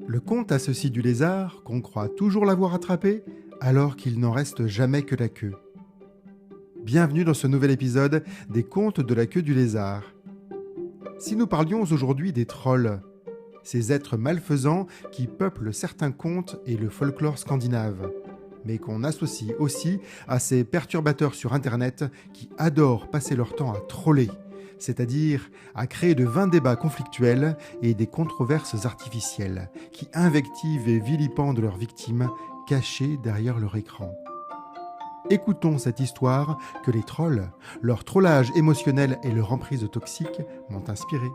Le conte a ceci du lézard qu'on croit toujours l'avoir attrapé alors qu'il n'en reste jamais que la queue. Bienvenue dans ce nouvel épisode des contes de la queue du lézard. Si nous parlions aujourd'hui des trolls, ces êtres malfaisants qui peuplent certains contes et le folklore scandinave, mais qu'on associe aussi à ces perturbateurs sur Internet qui adorent passer leur temps à troller, c'est-à-dire à créer de vains débats conflictuels et des controverses artificielles qui invectivent et vilipendent leurs victimes cachées derrière leur écran. Écoutons cette histoire que les trolls, leur trollage émotionnel et leur emprise toxique m'ont inspiré.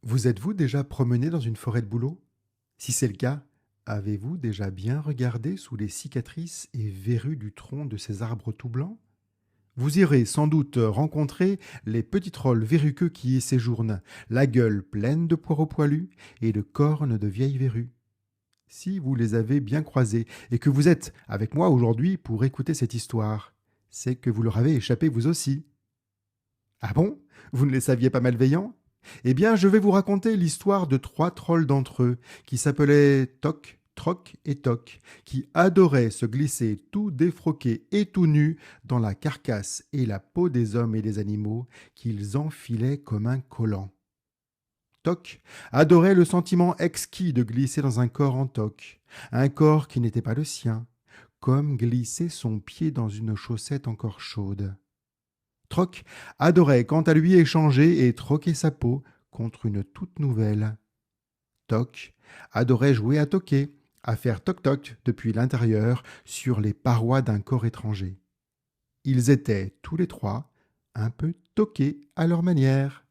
Vous êtes-vous déjà promené dans une forêt de bouleaux ? Si c'est le cas, avez-vous déjà bien regardé sous les cicatrices et verrues du tronc de ces arbres tout blancs ? Vous irez sans doute rencontrer les petits trolls verruqueux qui y séjournent, la gueule pleine de poireaux poilus et de cornes de vieilles verrues. Si vous les avez bien croisés et que vous êtes avec moi aujourd'hui pour écouter cette histoire, c'est que vous leur avez échappé vous aussi. Ah bon ? Vous ne les saviez pas malveillants ? Eh bien, je vais vous raconter l'histoire de 3 trolls d'entre eux, qui s'appelaient Toc, Troc et Toc, qui adoraient se glisser tout défroqués et tout nus dans la carcasse et la peau des hommes et des animaux qu'ils enfilaient comme un collant. Toc adorait le sentiment exquis de glisser dans un corps en toc, un corps qui n'était pas le sien, comme glisser son pied dans une chaussette encore chaude. Troc adorait quant à lui échanger et troquer sa peau contre une toute nouvelle. Toc adorait jouer à toquer, à faire toc-toc depuis l'intérieur sur les parois d'un corps étranger. Ils étaient tous les 3 un peu toqués à leur manière.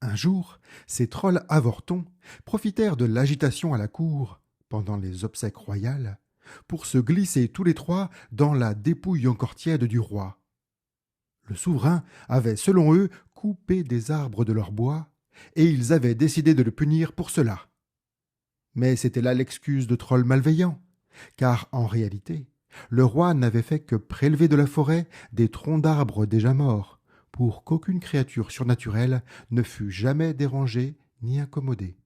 Un jour, ces trolls avortons profitèrent de l'agitation à la cour, pendant les obsèques royales, pour se glisser tous les 3 dans la dépouille encore tiède du roi. Le souverain avait, selon eux, coupé des arbres de leur bois, et ils avaient décidé de le punir pour cela. Mais c'était là l'excuse de trolls malveillants, car en réalité, le roi n'avait fait que prélever de la forêt des troncs d'arbres déjà morts, pour qu'aucune créature surnaturelle ne fût jamais dérangée ni incommodée.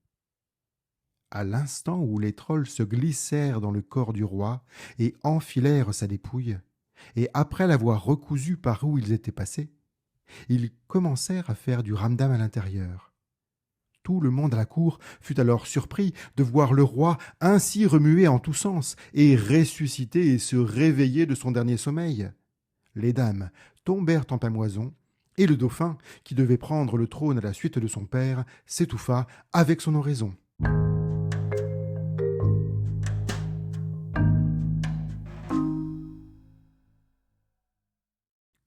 À l'instant où les trolls se glissèrent dans le corps du roi et enfilèrent sa dépouille, et après l'avoir recousu par où ils étaient passés, ils commencèrent à faire du ramdam à l'intérieur. Tout le monde à la cour fut alors surpris de voir le roi ainsi remué en tous sens et ressusciter et se réveiller de son dernier sommeil. Les dames tombèrent en pâmoison, et le dauphin, qui devait prendre le trône à la suite de son père, s'étouffa avec son oraison.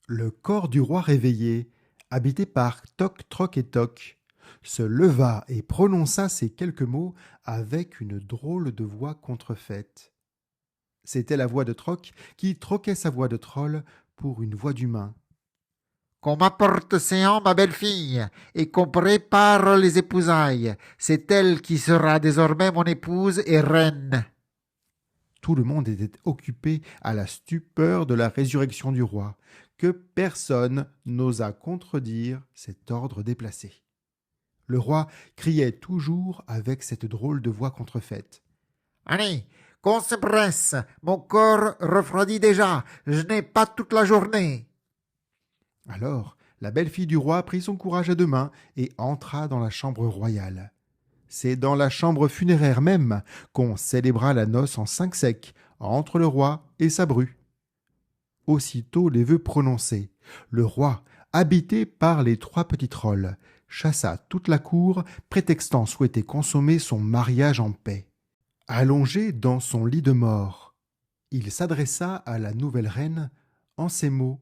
Le corps du roi réveillé, habité par Toc, Troc et Toc, se leva et prononça ces quelques mots avec une drôle de voix contrefaite. C'était la voix de Troc qui troquait sa voix de troll pour une voix d'humain. Qu'on m'apporte séant ma belle-fille, et qu'on prépare les épousailles. C'est elle qui sera désormais mon épouse et reine. Tout le monde était occupé à la stupeur de la résurrection du roi, que personne n'osa contredire cet ordre déplacé. Le roi criait toujours avec cette drôle de voix contrefaite. « Allez, qu'on se presse, mon corps refroidit déjà, je n'ai pas toute la journée. » Alors, la belle-fille du roi prit son courage à 2 mains et entra dans la chambre royale. C'est dans la chambre funéraire même qu'on célébra la noce en 5 secs entre le roi et sa bru. Aussitôt les vœux prononcés, le roi, habité par les 3 petits trolls, chassa toute la cour, prétextant souhaiter consommer son mariage en paix. Allongé dans son lit de mort, il s'adressa à la nouvelle reine en ces mots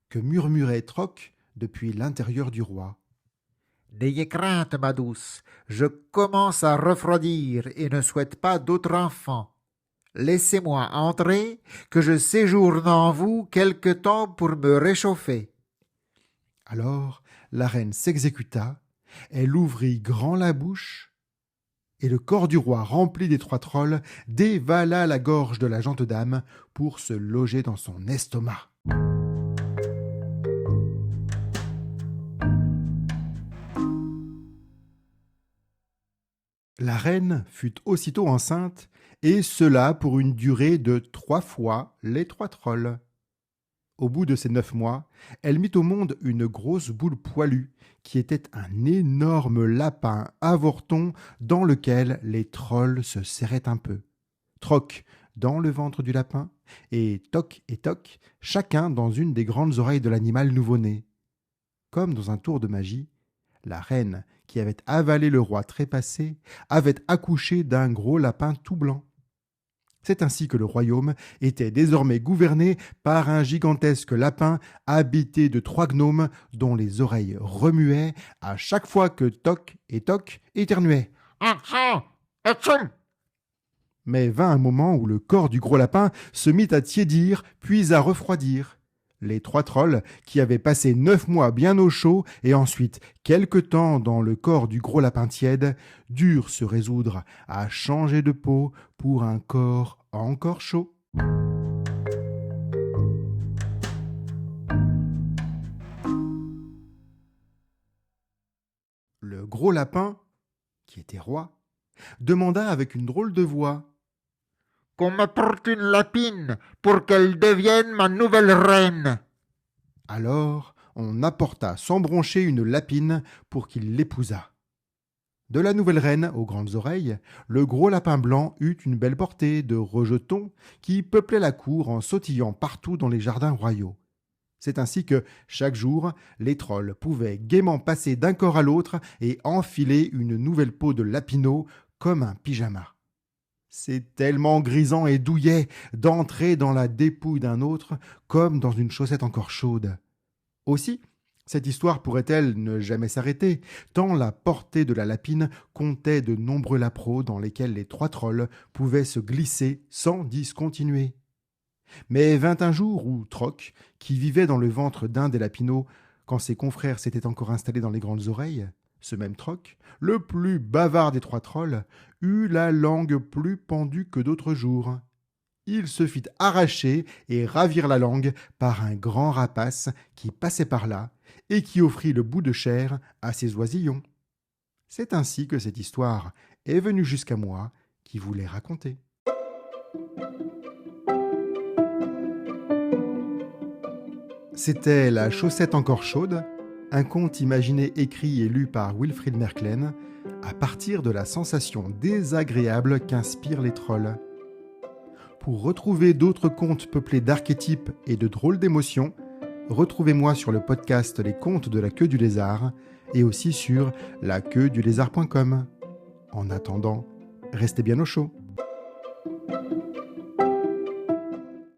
que murmurait Troc depuis l'intérieur du roi. « N'ayez crainte, ma douce, je commence à refroidir et ne souhaite pas d'autre enfant. Laissez-moi entrer, que je séjourne en vous quelque temps pour me réchauffer. » Alors la reine s'exécuta, elle ouvrit grand la bouche, et le corps du roi rempli des 3 trolls dévala la gorge de la gente dame pour se loger dans son estomac. La reine fut aussitôt enceinte, et cela pour une durée de 3 fois les 3 trolls. Au bout de ces 9 mois, elle mit au monde une grosse boule poilue, qui était un énorme lapin avorton dans lequel les trolls se serraient un peu. Troc dans le ventre du lapin, et toc, chacun dans une des grandes oreilles de l'animal nouveau-né. Comme dans un tour de magie, la reine, qui avait avalé le roi trépassé, avait accouché d'un gros lapin tout blanc. C'est ainsi que le royaume était désormais gouverné par un gigantesque lapin habité de 3 gnomes dont les oreilles remuaient à chaque fois que Toc éternuait. Mais vint un moment où le corps du gros lapin se mit à tiédir puis à refroidir. Les 3 trolls, qui avaient passé 9 mois bien au chaud et ensuite quelque temps dans le corps du gros lapin tiède, durent se résoudre à changer de peau pour un corps encore chaud. Le gros lapin, qui était roi, demanda avec une drôle de voix: Qu'on m'apporte une lapine pour qu'elle devienne ma nouvelle reine. Alors on apporta sans broncher une lapine pour qu'il l'épousât. De la nouvelle reine aux grandes oreilles, le gros lapin blanc eut une belle portée de rejetons qui peuplaient la cour en sautillant partout dans les jardins royaux. C'est ainsi que, chaque jour, les trolls pouvaient gaiement passer d'un corps à l'autre et enfiler une nouvelle peau de lapineau comme un pyjama. C'est tellement grisant et douillet d'entrer dans la dépouille d'un autre comme dans une chaussette encore chaude. Aussi, cette histoire pourrait-elle ne jamais s'arrêter, tant la portée de la lapine comptait de nombreux lapereaux dans lesquels les 3 trolls pouvaient se glisser sans discontinuer. Mais vint un jour où Troc, qui vivait dans le ventre d'un des lapineaux, quand ses confrères s'étaient encore installés dans les grandes oreilles, ce même Troc, le plus bavard des 3 trolls, eut la langue plus pendue que d'autres jours. Il se fit arracher et ravir la langue par un grand rapace qui passait par là et qui offrit le bout de chair à ses oisillons. C'est ainsi que cette histoire est venue jusqu'à moi qui vous l'ai racontée. C'était La chaussette encore chaude, un conte imaginé, écrit et lu par Wilfrid Merklen, à partir de la sensation désagréable qu'inspirent les trolls. Pour retrouver d'autres contes peuplés d'archétypes et de drôles d'émotions, retrouvez-moi sur le podcast Les Contes de la Queue du Lézard et aussi sur laqueuedulézard.com. En attendant, restez bien au chaud.